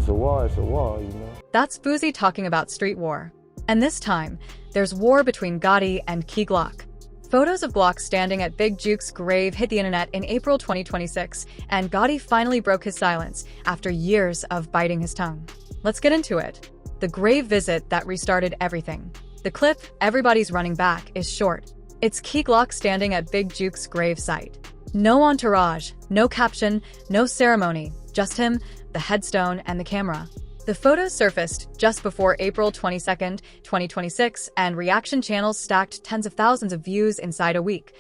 it's a war, you know? That's Boozy talking about street war. And this time, there's war between Gotti and Key Glock. Photos of Glock standing at Big Juke's grave hit the internet in April 2026, and Gotti finally broke his silence after years of biting his tongue. Let's get into it. The grave visit that restarted everything. The clip, everybody's running back, is short. It's Key Glock standing at Big Juke's grave site. No entourage, no caption, no ceremony, just him, the headstone, and the camera. The photos surfaced just before April 22, 2026, and reaction channels stacked tens of thousands of views inside a week,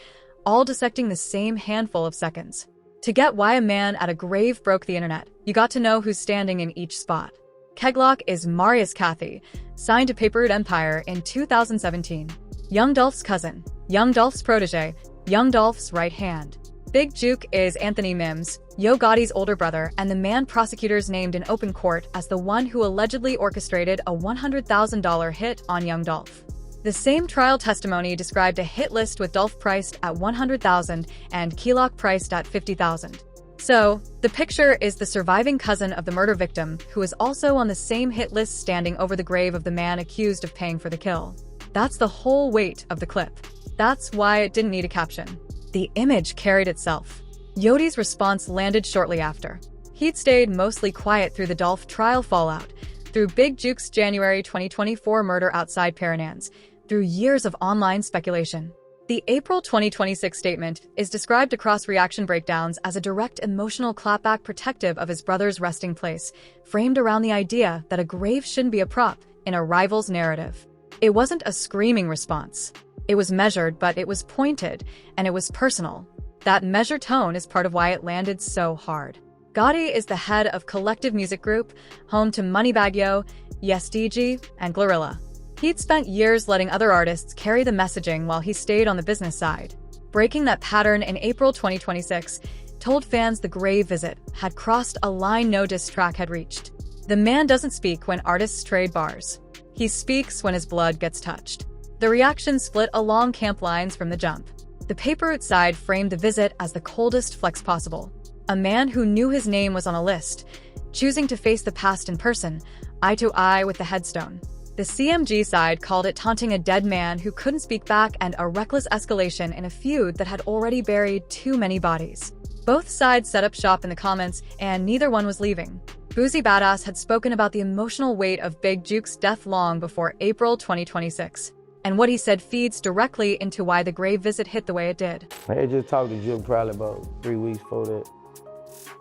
all dissecting the same handful of seconds. To get why a man at a grave broke the internet, you got to know who's standing in each spot. Keglock is Marius Cathy, signed to Papered Empire in 2017. Young Dolph's cousin, Young Dolph's protege, Young Dolph's right hand. Big Juke is Anthony Mims, Yo Gotti's older brother, and the man prosecutors named in open court as the one who allegedly orchestrated a $100,000 hit on Young Dolph. The same trial testimony described a hit list with Dolph priced at $100,000 and Keylock priced at $50,000. So, the picture is the surviving cousin of the murder victim, who is also on the same hit list standing over the grave of the man accused of paying for the kill. That's the whole weight of the clip. That's why it didn't need a caption. The image carried itself. Yodi's response landed shortly after. He'd stayed mostly quiet through the Dolph trial fallout, through Big Juke's January 2024 murder outside Paranans, through years of online speculation. The April 2026 statement is described across reaction breakdowns as a direct emotional clapback protective of his brother's resting place, framed around the idea that a grave shouldn't be a prop in a rival's narrative. It wasn't a screaming response. It was measured, but it was pointed, and it was personal. That measured tone is part of why it landed so hard. Gotti is the head of Collective Music Group, home to Moneybagg Yo, Yes DG, and Glorilla. He'd spent years letting other artists carry the messaging while he stayed on the business side. Breaking that pattern in April 2026 told fans the grave visit had crossed a line no diss track had reached. The man doesn't speak when artists trade bars. He speaks when his blood gets touched. The reaction split along camp lines from the jump. The paper outside framed the visit as the coldest flex possible. A man who knew his name was on a list, choosing to face the past in person, eye to eye with the headstone. The CMG side called it taunting a dead man who couldn't speak back and a reckless escalation in a feud that had already buried too many bodies. Both sides set up shop in the comments, and neither one was leaving. Boozy Badass had spoken about the emotional weight of Big Juke's death long before April 2026. And what he said feeds directly into why the grave visit hit the way it did. I had just talked to Juke probably about 3 weeks before that.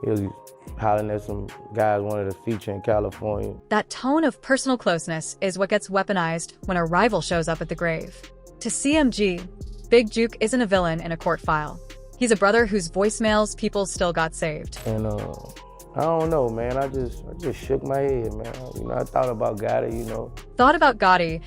He was hollering at some guys wanted to feature in California. That tone of personal closeness is what gets weaponized when a rival shows up at the grave. To CMG, Big Juke isn't a villain in a court file. He's a brother whose voicemails people still got saved. And I don't know, man. I just shook my head, man. I thought about Gotti, Thought about Gotti,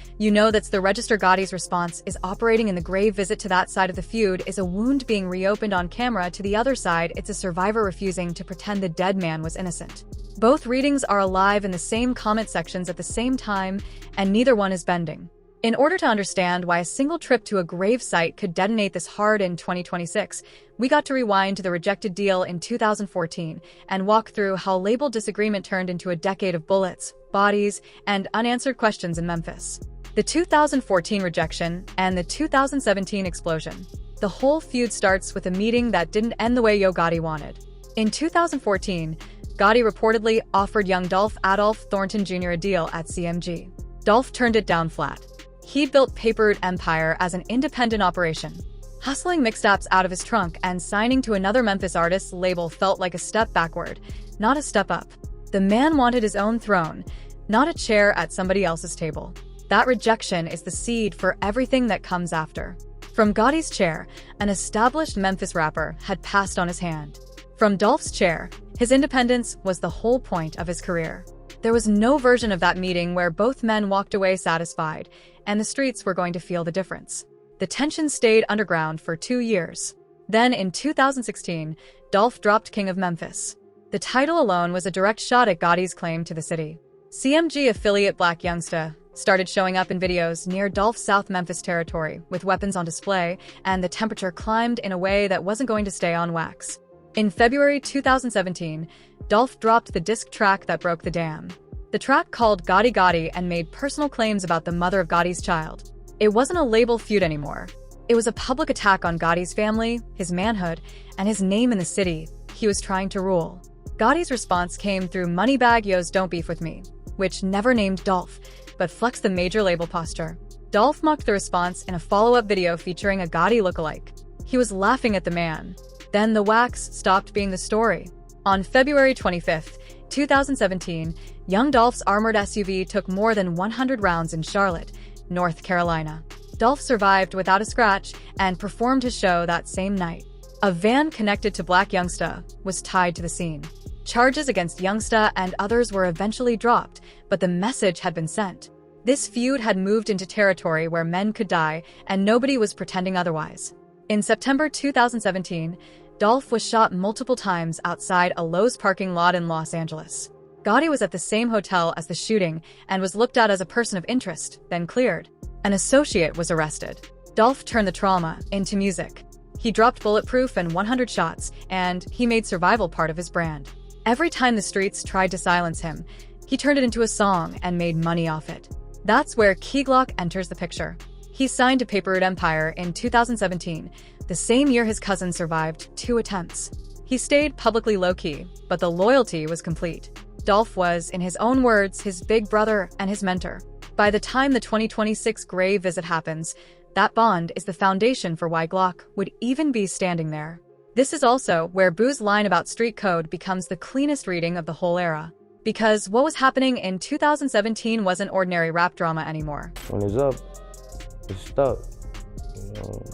that's the Register Gotti's response is operating in the grave visit to that side of the feud is a wound being reopened on camera. To the other side, it's a survivor refusing to pretend the dead man was innocent. Both readings are alive in the same comment sections at the same time, and neither one is bending. In order to understand why a single trip to a grave site could detonate this hard in 2026, we got to rewind to the rejected deal in 2014 and walk through how label disagreement turned into a decade of bullets, bodies, and unanswered questions in Memphis. The 2014 rejection and the 2017 explosion. The whole feud starts with a meeting that didn't end the way Yo Gotti wanted. In 2014, Gotti reportedly offered young Dolph Adolph Thornton Jr. a deal at CMG. Dolph turned it down flat. He built Papered Empire as an independent operation. Hustling mixtapes out of his trunk and signing to another Memphis artist's label felt like a step backward, not a step up. The man wanted his own throne, not a chair at somebody else's table. That rejection is the seed for everything that comes after. From Gotti's chair, an established Memphis rapper had passed on his hand. From Dolph's chair, his independence was the whole point of his career. There was no version of that meeting where both men walked away satisfied, and the streets were going to feel the difference. The tension stayed underground for 2 years. Then, in 2016, Dolph dropped King of Memphis. The title alone was a direct shot at Gotti's claim to the city. CMG affiliate Black Youngsta started showing up in videos near Dolph's South Memphis territory with weapons on display, and the temperature climbed in a way that wasn't going to stay on wax. In February 2017, Dolph dropped the diss track that broke the dam. The track called Gotti Gotti and made personal claims about the mother of Gotti's child. It wasn't a label feud anymore. It was a public attack on Gotti's family, his manhood, and his name in the city he was trying to rule. Gotti's response came through Moneybagg Yo's Don't Beef With Me, which never named Dolph, but flexed the major label posture. Dolph mocked the response in a follow-up video featuring a Gotti lookalike. He was laughing at the man. Then the wax stopped being the story. On February 25, 2017, young Dolph's armored SUV took more than 100 rounds in Charlotte, North Carolina. Dolph survived without a scratch and performed his show that same night. A van connected to Black Youngsta was tied to the scene. Charges against Youngsta and others were eventually dropped, but the message had been sent. This feud had moved into territory where men could die, and nobody was pretending otherwise. In September 2017, Dolph was shot multiple times outside a Lowe's parking lot in Los Angeles. Gotti was at the same hotel as the shooting and was looked at as a person of interest, then cleared. An associate was arrested. Dolph turned the trauma into music. He dropped Bulletproof and 100 Shots, and he made survival part of his brand. Every time the streets tried to silence him, he turned it into a song and made money off it. That's where Glock enters the picture. He signed to Paper Route Empire in 2017, the same year his cousin survived 2 attempts. He stayed publicly low-key, but the loyalty was complete. Dolph was, in his own words, his big brother and his mentor. By the time the 2026 grave visit happens, that bond is the foundation for why Glock would even be standing there. This is also where Boo's line about street code becomes the cleanest reading of the whole era. Because what was happening in 2017 wasn't ordinary rap drama anymore. When it's up, it's stuck. You know,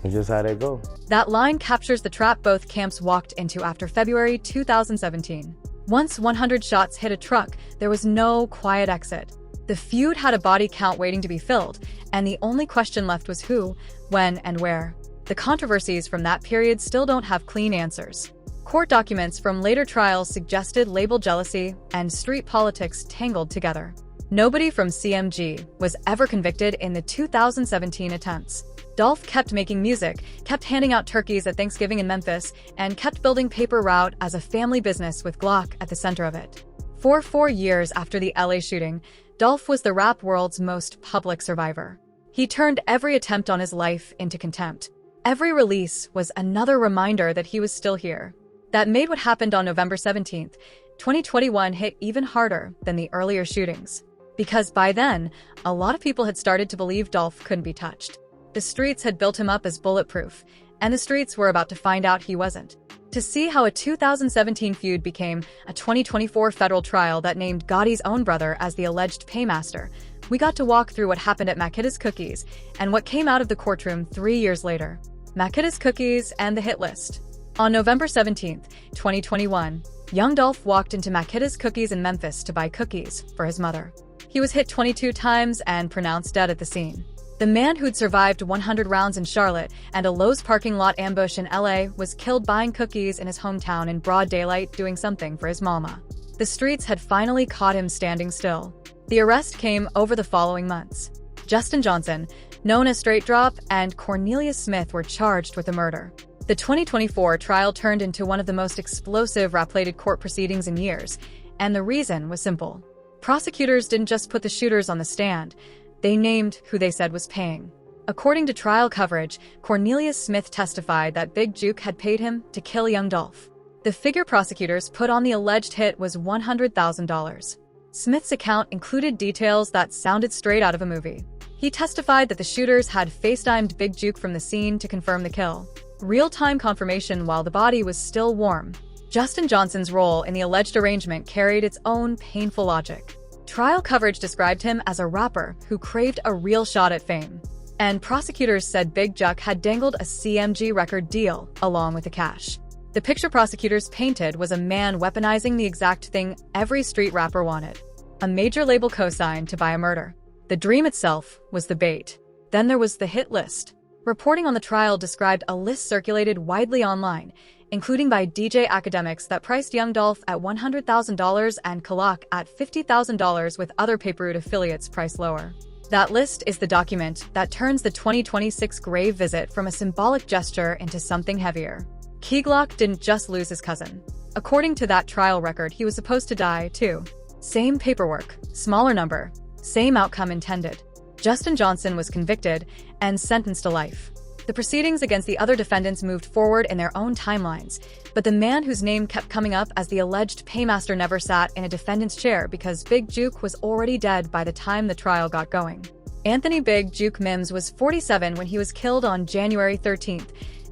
it's just how they go. That line captures the trap both camps walked into after February 2017. Once 100 Shots hit a truck, there was no quiet exit. The feud had a body count waiting to be filled, and the only question left was who, when, and where. The controversies from that period still don't have clean answers. Court documents from later trials suggested label jealousy and street politics tangled together. Nobody from CMG was ever convicted in the 2017 attempts. Dolph kept making music, kept handing out turkeys at Thanksgiving in Memphis, and kept building Paper Route as a family business with Glock at the center of it. For 4 years after the LA shooting, Dolph was the rap world's most public survivor. He turned every attempt on his life into contempt. Every release was another reminder that he was still here. That made what happened on November 17th, 2021 hit even harder than the earlier shootings. Because by then, a lot of people had started to believe Dolph couldn't be touched. The streets had built him up as bulletproof, and the streets were about to find out he wasn't. To see how a 2017 feud became a 2024 federal trial that named Gotti's own brother as the alleged paymaster, we got to walk through what happened at Makita's Cookies and what came out of the courtroom 3 years later. Makita's Cookies and the hit list. On November 17, 2021, young Dolph walked into Makita's Cookies in Memphis to buy cookies for his mother. He was hit 22 times and pronounced dead at the scene. The man who'd survived 100 rounds in Charlotte and a Lowe's parking lot ambush in LA was killed buying cookies in his hometown in broad daylight doing something for his mama. The streets had finally caught him standing still. The arrest came over the following months. Justin Johnson, known as Straight Drop, and Cornelius Smith were charged with the murder. The 2024 trial turned into one of the most explosive rap-related court proceedings in years, and the reason was simple. Prosecutors didn't just put the shooters on the stand, they named who they said was paying. According to trial coverage, Cornelius Smith testified that Big Juke had paid him to kill young Dolph. The figure prosecutors put on the alleged hit was $100,000. Smith's account included details that sounded straight out of a movie. He testified that the shooters had FaceTimed Big Juke from the scene to confirm the kill. Real-time confirmation while the body was still warm. Justin Johnson's role in the alleged arrangement carried its own painful logic. Trial coverage described him as a rapper who craved a real shot at fame. And prosecutors said Big Juke had dangled a CMG record deal along with the cash. The picture prosecutors painted was a man weaponizing the exact thing every street rapper wanted. A major label co-signed to buy a murder. The dream itself was the bait. Then there was the hit list. Reporting on the trial described a list circulated widely online, including by DJ academics that priced young Dolph at $100,000 and Glock at $50,000 with other Paper Route affiliates priced lower. That list is the document that turns the 2026 grave visit from a symbolic gesture into something heavier. Glock didn't just lose his cousin. According to that trial record, he was supposed to die, too. Same paperwork, smaller number, same outcome intended. Justin Johnson was convicted and sentenced to life. The proceedings against the other defendants moved forward in their own timelines, but the man whose name kept coming up as the alleged paymaster never sat in a defendant's chair because Big Juke was already dead by the time the trial got going. Anthony Big Juke Mims was 47 when he was killed on January 13,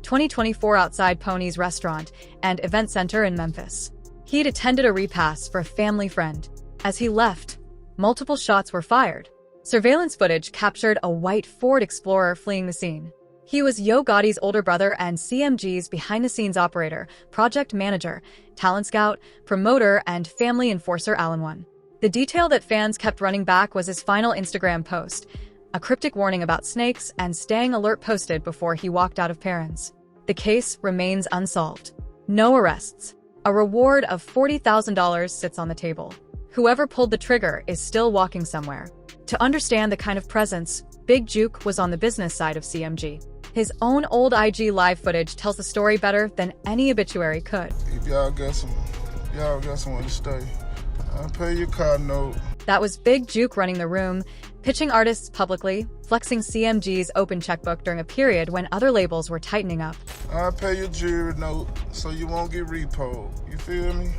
2024 outside Pony's Restaurant and Event Center in Memphis. He'd attended a repast for a family friend. As he left, multiple shots were fired. Surveillance footage captured a white Ford Explorer fleeing the scene. He was Yo Gotti's older brother and CMG's behind-the-scenes operator, project manager, talent scout, promoter, and family enforcer Alan One. The detail that fans kept running back was his final Instagram post, a cryptic warning about snakes and staying alert posted before he walked out of Perrin's. The case remains unsolved. No arrests. A reward of $40,000 sits on the table. Whoever pulled the trigger is still walking somewhere. To understand the kind of presence, Big Juke was on the business side of CMG. His own old IG live footage tells the story better than any obituary could. If y'all got somewhere to stay, I'll pay your car note. That was Big Juke running the room, pitching artists publicly, flexing CMG's open checkbook during a period when other labels were tightening up. I'll pay your jewelry note so you won't get repoed. You feel me?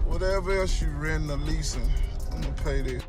Whatever else you renting or leasing, I'm gonna pay that.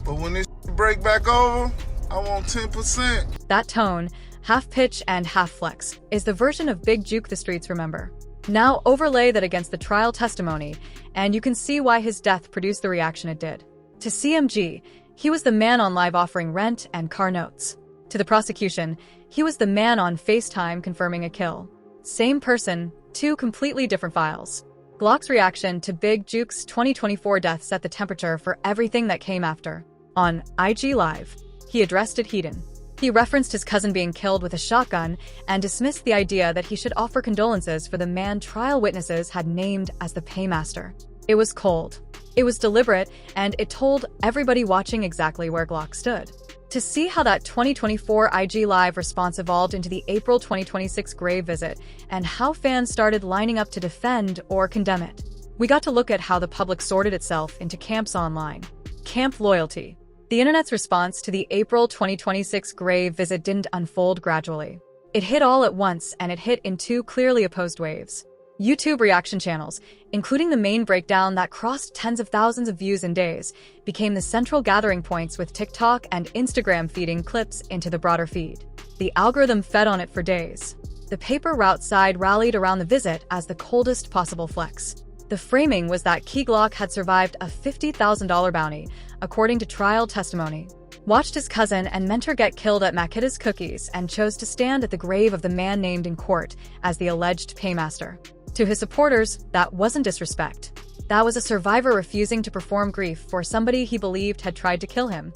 But when this break back over, I want 10%. That tone, half pitch and half flex, is the version of Big Juke the streets remember. Now overlay that against the trial testimony, and you can see why his death produced the reaction it did. To CMG, he was the man on live offering rent and car notes. To the prosecution, he was the man on FaceTime confirming a kill. Same person, two completely different files. Glock's reaction to Big Juke's 2024 death set the temperature for everything that came after. On IG Live, he addressed it heated. He referenced his cousin being killed with a shotgun and dismissed the idea that he should offer condolences for the man trial witnesses had named as the paymaster. It was cold. It was deliberate, and it told everybody watching exactly where Glock stood. To see how that 2024 IG Live response evolved into the April 2026 grave visit and how fans started lining up to defend or condemn it, we got to look at how the public sorted itself into camps online. Camp loyalty. The internet's response to the April 2026 grave visit didn't unfold gradually. It hit all at once, and it hit in two clearly opposed waves. YouTube reaction channels, including the main breakdown that crossed tens of thousands of views in days, became the central gathering points, with TikTok and Instagram feeding clips into the broader feed. The algorithm fed on it for days. The paper route side rallied around the visit as the coldest possible flex. The framing was that Glock had survived a $50,000 bounty, according to trial testimony, watched his cousin and mentor get killed at Makita's Cookies, and chose to stand at the grave of the man named in court as the alleged paymaster. To his supporters, that wasn't disrespect. That was a survivor refusing to perform grief for somebody he believed had tried to kill him.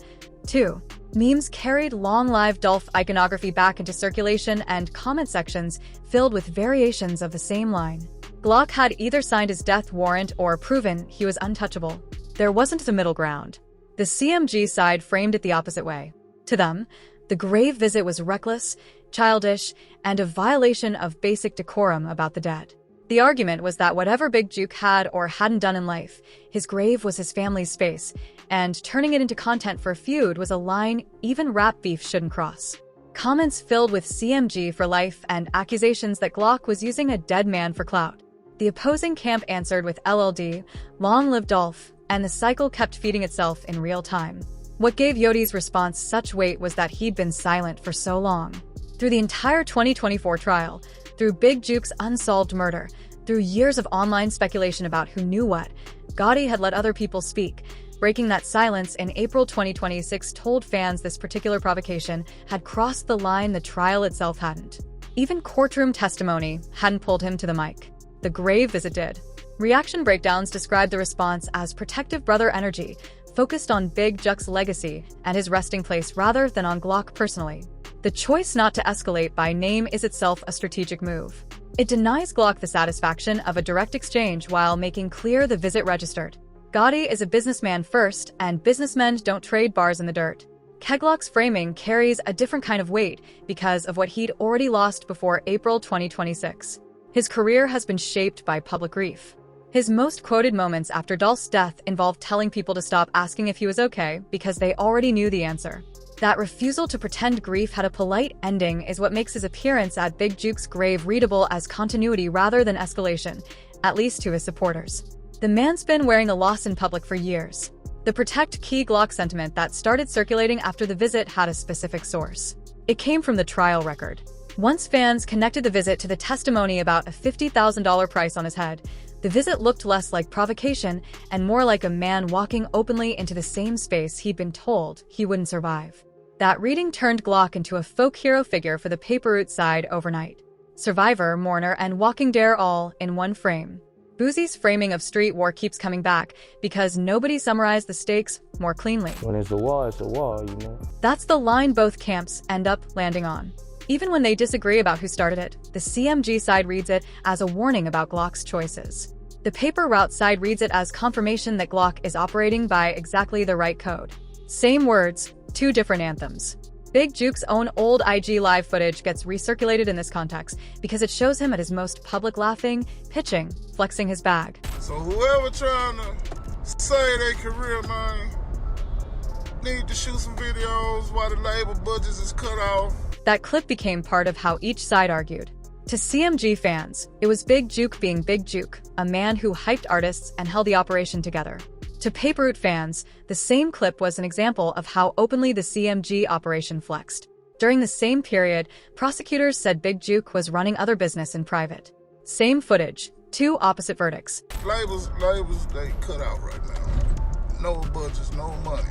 2. Memes carried long-lived Dolph iconography back into circulation, and comment sections filled with variations of the same line. Glock had either signed his death warrant or proven he was untouchable. There wasn't a middle ground. The CMG side framed it the opposite way. To them, the grave visit was reckless, childish, and a violation of basic decorum about the dead. The argument was that whatever Big Juke had or hadn't done in life, his grave was his family's space, and turning it into content for a feud was a line even rap beef shouldn't cross. Comments filled with CMG for life and accusations that Glock was using a dead man for clout. The opposing camp answered with LLD, long live Dolph, and the cycle kept feeding itself in real time. What gave Yodi's response such weight was that he'd been silent for so long. Through the entire 2024 trial, through Big Juke's unsolved murder, through years of online speculation about who knew what, Gotti had let other people speak. Breaking that silence in April 2026 told fans this particular provocation had crossed the line the trial itself hadn't. Even courtroom testimony hadn't pulled him to the mic. The grave visit did. Reaction breakdowns described the response as protective brother energy, focused on Big Juke's legacy and his resting place rather than on Glock personally. The choice not to escalate by name is itself a strategic move. It denies Glock the satisfaction of a direct exchange while making clear the visit registered. Gotti is a businessman first, and businessmen don't trade bars in the dirt. Glock's framing carries a different kind of weight because of what he'd already lost before April 2026. His career has been shaped by public grief. His most quoted moments after Dolph's death involved telling people to stop asking if he was okay because they already knew the answer. That refusal to pretend grief had a polite ending is what makes his appearance at Big Juke's grave readable as continuity rather than escalation, at least to his supporters. The man's been wearing the loss in public for years. The protect Glock sentiment that started circulating after the visit had a specific source. It came from the trial record. Once fans connected the visit to the testimony about a $50,000 price on his head, the visit looked less like provocation and more like a man walking openly into the same space he'd been told he wouldn't survive. That reading turned Glock into a folk hero figure for the paper route side overnight. Survivor, mourner, and walking dare all in one frame. Boozy's framing of street war keeps coming back because nobody summarized the stakes more cleanly. When it's a war, you know? That's the line both camps end up landing on. Even when they disagree about who started it, the CMG side reads it as a warning about Glock's choices. The paper route side reads it as confirmation that Glock is operating by exactly the right code. Same words, two different anthems. Big Juke's own old IG live footage gets recirculated in this context because it shows him at his most public laughing, pitching, flexing his bag. So whoever trying to say their career, man, need to shoot some videos while the label budgets is cut off. That clip became part of how each side argued. To CMG fans, it was Big Juke being Big Juke, a man who hyped artists and held the operation together. To Paper Route fans, the same clip was an example of how openly the CMG operation flexed. During the same period, prosecutors said Big Juke was running other business in private. Same footage, two opposite verdicts. Labels, they cut out right now. No budgets, no money.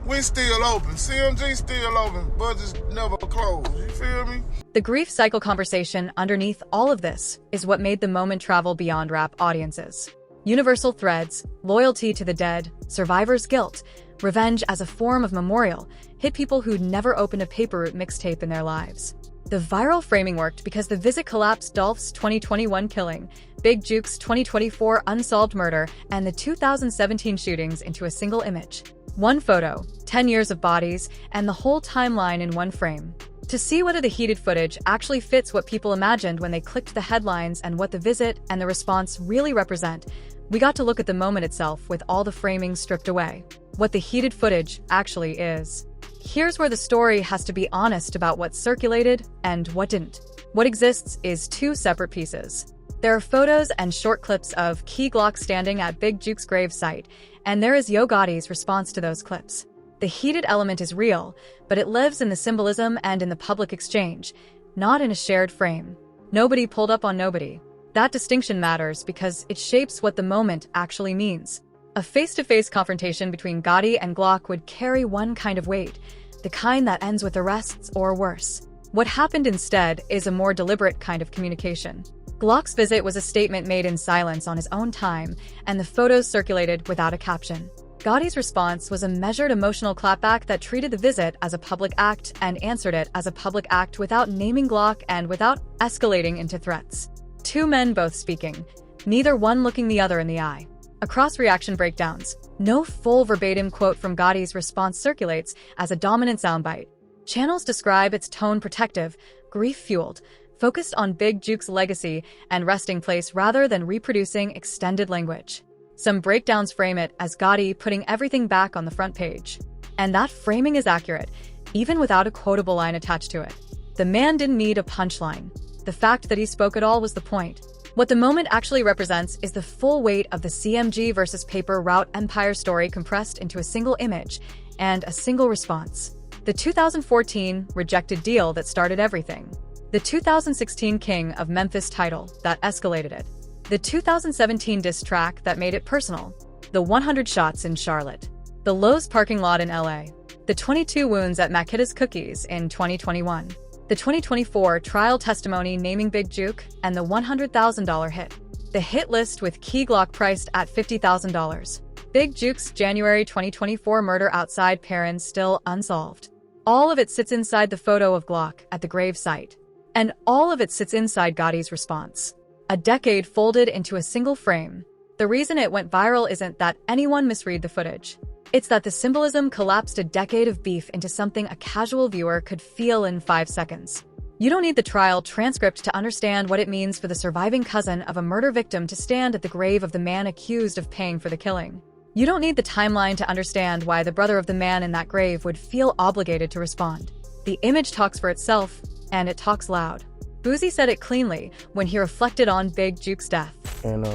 We still open. CMG still open. Budgets never close. You feel me? The grief cycle conversation underneath all of this is what made the moment travel beyond rap audiences. Universal threads, loyalty to the dead, survivor's guilt, revenge as a form of memorial, hit people who'd never opened a Paper Route mixtape in their lives. The viral framing worked because the visit collapsed Dolph's 2021 killing, Big Juke's 2024 unsolved murder, and the 2017 shootings into a single image. One photo, 10 years of bodies, and the whole timeline in one frame. To see whether the heated footage actually fits what people imagined when they clicked the headlines and what the visit and the response really represent, we got to look at the moment itself with all the framing stripped away. What the heated footage actually is. Here's where the story has to be honest about what circulated and what didn't. What exists is two separate pieces. There are photos and short clips of Glock standing at Big Juke's grave site, and there is Yo Gotti's response to those clips. The heated element is real, but it lives in the symbolism and in the public exchange, not in a shared frame. Nobody pulled up on nobody. That distinction matters because it shapes what the moment actually means. A face-to-face confrontation between Gotti and Glock would carry one kind of weight, the kind that ends with arrests or worse. What happened instead is a more deliberate kind of communication. Glock's visit was a statement made in silence on his own time, and the photos circulated without a caption. Gotti's response was a measured emotional clapback that treated the visit as a public act and answered it as a public act without naming Glock and without escalating into threats. Two men both speaking, neither one looking the other in the eye. Across reaction breakdowns, no full verbatim quote from Gotti's response circulates as a dominant soundbite. Channels describe its tone protective, grief-fueled, focused on Big Juke's legacy and resting place rather than reproducing extended language. Some breakdowns frame it as Gotti putting everything back on the front page. And that framing is accurate, even without a quotable line attached to it. The man didn't need a punchline. The fact that he spoke at all was the point. What the moment actually represents is the full weight of the CMG versus Paper Route empire story compressed into a single image and a single response. The 2014 rejected deal that started everything. The 2016 King of Memphis title that escalated it. The 2017 diss track that made it personal. The 100 shots in Charlotte. The Lowe's parking lot in LA. The 22 wounds at Makita's Cookies in 2021. The 2024 trial testimony naming Big Juke and the $100,000 hit. The hit list with Glock priced at $50,000. Big Juke's January 2024 murder outside Perrin still unsolved. All of it sits inside the photo of Glock at the grave site. And all of it sits inside Gotti's response. A decade folded into a single frame. The reason it went viral isn't that anyone misread the footage. It's that the symbolism collapsed a decade of beef into something a casual viewer could feel in 5 seconds. You don't need the trial transcript to understand what it means for the surviving cousin of a murder victim to stand at the grave of the man accused of paying for the killing. You don't need the timeline to understand why the brother of the man in that grave would feel obligated to respond. The image talks for itself, and it talks loud. Boosie said it cleanly when he reflected on Big Juke's death. And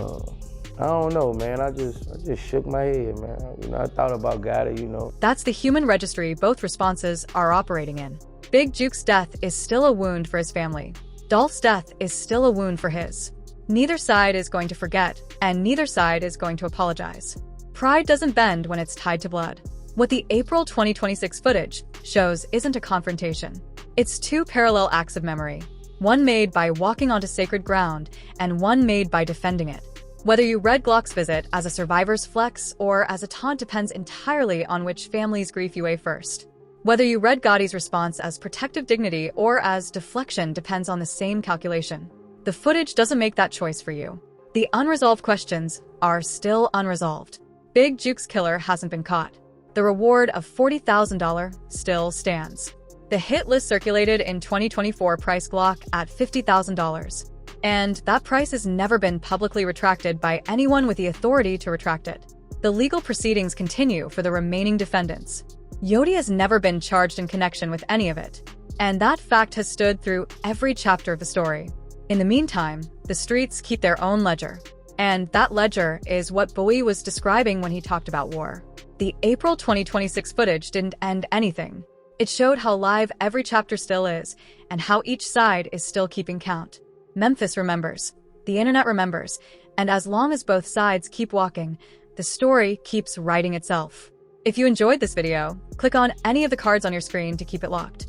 I don't know, man. I just shook my head, man. You know, I thought about Gotti, you know. That's the human registry both responses are operating in. Big Juke's death is still a wound for his family. Dolph's death is still a wound for his. Neither side is going to forget, and neither side is going to apologize. Pride doesn't bend when it's tied to blood. What the April 2026 footage shows isn't a confrontation. It's 2 parallel acts of memory. One made by walking onto sacred ground, and one made by defending it. Whether you read Glock's visit as a survivor's flex or as a taunt depends entirely on which family's grief you weigh first. Whether you read Gotti's response as protective dignity or as deflection depends on the same calculation. The footage doesn't make that choice for you. The unresolved questions are still unresolved. Big Juke's killer hasn't been caught. The reward of $40,000 still stands. The hit list circulated in 2024 priced Glock at $50,000. And that price has never been publicly retracted by anyone with the authority to retract it. The legal proceedings continue for the remaining defendants. Yodi has never been charged in connection with any of it, and that fact has stood through every chapter of the story. In the meantime, the streets keep their own ledger, and that ledger is what Bowie was describing when he talked about war. The April 2026 footage didn't end anything. It showed how live every chapter still is, and how each side is still keeping count. Memphis remembers, the internet remembers, and as long as both sides keep walking, the story keeps writing itself. If you enjoyed this video, click on any of the cards on your screen to keep it locked.